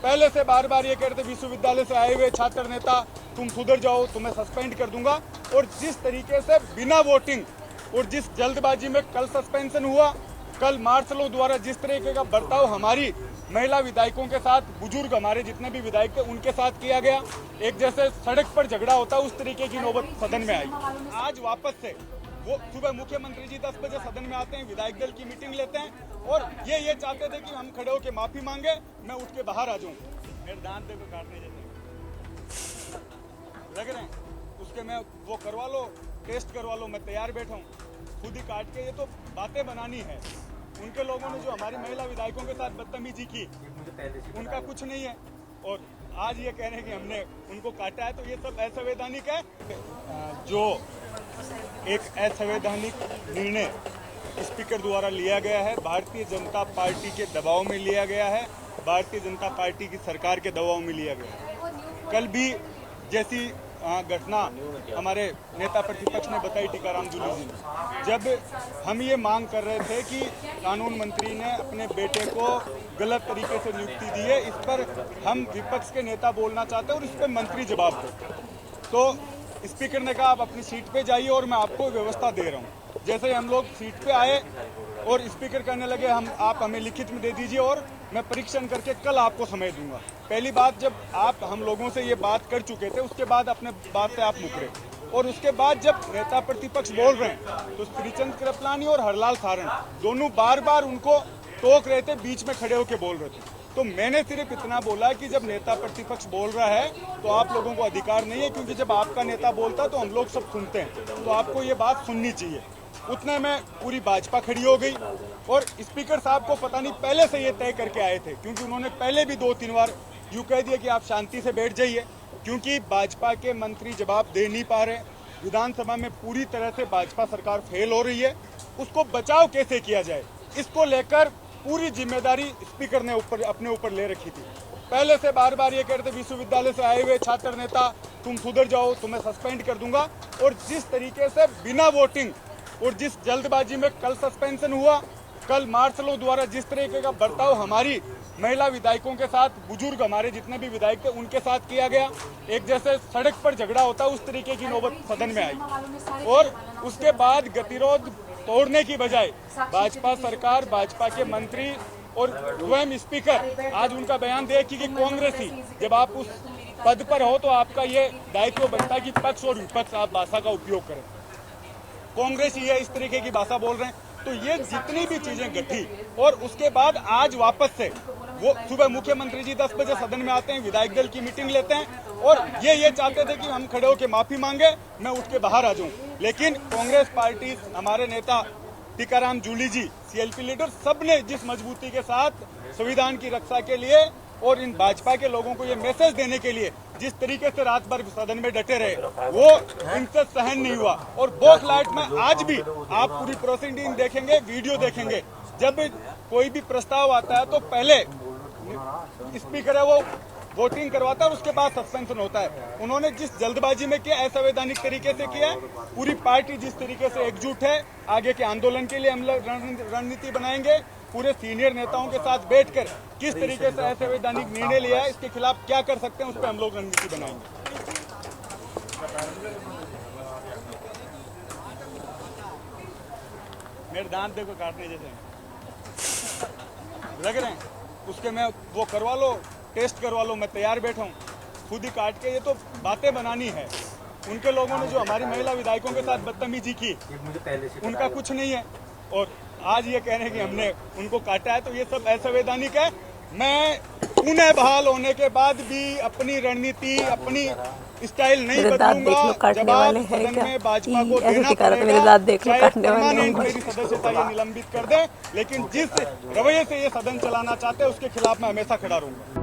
पहले से बार बार ये कहते विश्वविद्यालय से आए हुए छात्र नेता तुम सुधर जाओ, तुम्हें सस्पेंड कर दूंगा। और जिस तरीके से बिना वोटिंग और जिस जल्दबाजी में कल सस्पेंशन हुआ, कल मार्शलों द्वारा जिस तरीके का बर्ताव हमारी महिला विधायकों के साथ, बुजुर्ग हमारे जितने भी विधायक थे उनके साथ किया गया, एक जैसे सड़क पर झगड़ा होता उस तरीके की नौबत सदन में आई। आज वापस से वो सुबह मुख्यमंत्री जी 10 बजे सदन में आते हैं, विधायक दल की मीटिंग लेते हैं और ये चाहते थे कि हम खड़े होकर माफी मांगे, मैं उठ के बाहर आ जाऊं। मेरे दांत देखो काटने जैसे लग रहे हैं, उसके मैं वो करवा लो, टेस्ट करवा लो, मैं तैयार बैठा हूँ। खुद ही काट के ये तो बातें बनानी है। उनके लोगों ने जो हमारी महिला विधायकों के साथ बदतमीजी की, उनका कुछ नहीं है और आज ये कह रहे हैं कि हमने उनको काटा है, तो ये सब असंवैधानिक है। जो एक असंवैधानिक निर्णय स्पीकर द्वारा लिया गया है, भारतीय जनता पार्टी के दबाव में लिया गया है, भारतीय जनता पार्टी की सरकार के दबाव में लिया गया है। कल भी जैसी घटना हमारे नेता प्रतिपक्ष ने बताई, टीकाराम जूली जी ने, जब हम ये मांग कर रहे थे कि कानून मंत्री ने अपने बेटे को गलत तरीके से नियुक्ति दी है, इस पर हम विपक्ष के नेता बोलना चाहते हैं और इस पर मंत्री जवाब दे, तो स्पीकर ने कहा आप अपनी सीट पे जाइए और मैं आपको व्यवस्था दे रहा हूँ। जैसे ही हम लोग सीट पे आए और स्पीकर कहने लगे आप हमें लिखित में दे दीजिए और मैं परीक्षण करके कल आपको समय दूंगा। पहली बात, जब आप हम लोगों से ये बात कर चुके थे, उसके बाद अपने बात से आप मुकरे और उसके बाद जब नेता प्रतिपक्ष बोल रहे हैं तो श्रीचंद कृपलानी और हरलाल सारण दोनों बार बार उनको टोक रहे थे, बीच में खड़े होकर बोल रहे थे। तो मैंने सिर्फ इतना बोला कि जब नेता प्रतिपक्ष बोल रहा है तो आप लोगों को अधिकार नहीं है, क्योंकि जब आपका नेता बोलता है तो हम लोग सब सुनते हैं, तो आपको ये बात सुननी चाहिए। उतने में पूरी भाजपा खड़ी हो गई और स्पीकर साहब को पता नहीं पहले से ये तय करके आए थे, क्योंकि उन्होंने पहले भी 2-3 बार यूँ कह दिया कि आप शांति से बैठ जाइए, क्योंकि भाजपा के मंत्री जवाब दे नहीं पा रहे। विधानसभा में पूरी तरह से भाजपा सरकार फेल हो रही है, उसको बचाव कैसे किया जाए, इसको लेकर पूरी जिम्मेदारी स्पीकर ने अपने ऊपर ले रखी थी। पहले से बार बार ये कहते विश्वविद्यालय से आए हुए छात्र नेता तुम सुधर जाओ, तुम्हें सस्पेंड कर दूंगा। और जिस तरीके से बिना वोटिंग और जिस जल्दबाजी में कल सस्पेंशन हुआ, कल मार्शलों द्वारा जिस तरीके का बर्ताव हमारी महिला विधायकों के साथ, बुजुर्ग हमारे जितने भी विधायक थे उनके साथ किया गया, एक जैसे सड़क पर झगड़ा होता उस तरीके की नौबत सदन में आई। और उसके बाद गतिरोध तोड़ने की बजाय भाजपा सरकार, भाजपा के मंत्री और स्वयं स्पीकर आज उनका बयान दे कि कांग्रेस ही, जब आप उस पद पर हो तो आपका ये दायित्व बनता है कि पक्ष और विपक्ष आप भाषा का उपयोग करें। कांग्रेस ही है इस तरीके की भाषा बोल रहे हैं। तो ये जितनी भी चीजें घटी और उसके बाद आज वापस से वो सुबह मुख्यमंत्री जी 10 बजे सदन में आते हैं, विधायक दल की मीटिंग लेते हैं और ये चाहते थे कि हम खड़े होकर माफी मांगे, मैं उठ के बाहर आ जाऊं। लेकिन कांग्रेस पार्टी, हमारे नेता टीकाराम जूली जी, सीएलपी लीडर, सबने जिस मजबूती के साथ संविधान की रक्षा के लिए और इन भाजपा के लोगों को ये मैसेज देने के लिए जिस तरीके से रात भर सदन में डटे रहे, वो इनसे सहन नहीं हुआ। और बोथ लाइट में आज भी आप पूरी प्रोसीडिंग देखेंगे, वीडियो देखेंगे, जब कोई भी प्रस्ताव आता है तो पहले स्पीकर है वो वोटिंग करवाता है और उसके बाद सस्पेंशन होता है। उन्होंने जिस जल्दबाजी में किया, असंवैधानिक तरीके से किया, पूरी पार्टी जिस तरीके से एकजुट है, आगे के आंदोलन के लिए हम लोग रणनीति बनाएंगे, पूरे सीनियर नेताओं के साथ बैठकर किस तरीके से असंवैधानिक निर्णय लिया है, इसके खिलाफ क्या कर सकते हैं, उस पर हम लोग रणनीति बनाएंगे। मेरे दांत देखो काटने जैसे लग रहे हैं, उसके मैं वो करवा लो, टेस्ट करवा लो, मैं तैयार बैठा हूँ। खुद ही काट के ये तो बातें बनानी है। उनके लोगों ने जो हमारी महिला विधायकों के साथ बदतमीजी की, उनका कुछ नहीं है और आज ये कह रहे हैं कि हमने उनको काटा है, तो ये सब असंवैधानिक है। मैं पुनः बहाल होने के बाद भी अपनी रणनीति, अपनी स्टाइल नहीं बदलूंगा। जब आप सदन में भाजपा को देना पड़ेगा, चाहे परमानेंट मेरी सदस्यता ये निलंबित कर दे, लेकिन जिस रवैये से ये सदन चलाना चाहते हैं उसके खिलाफ मैं हमेशा खड़ा रहूंगा।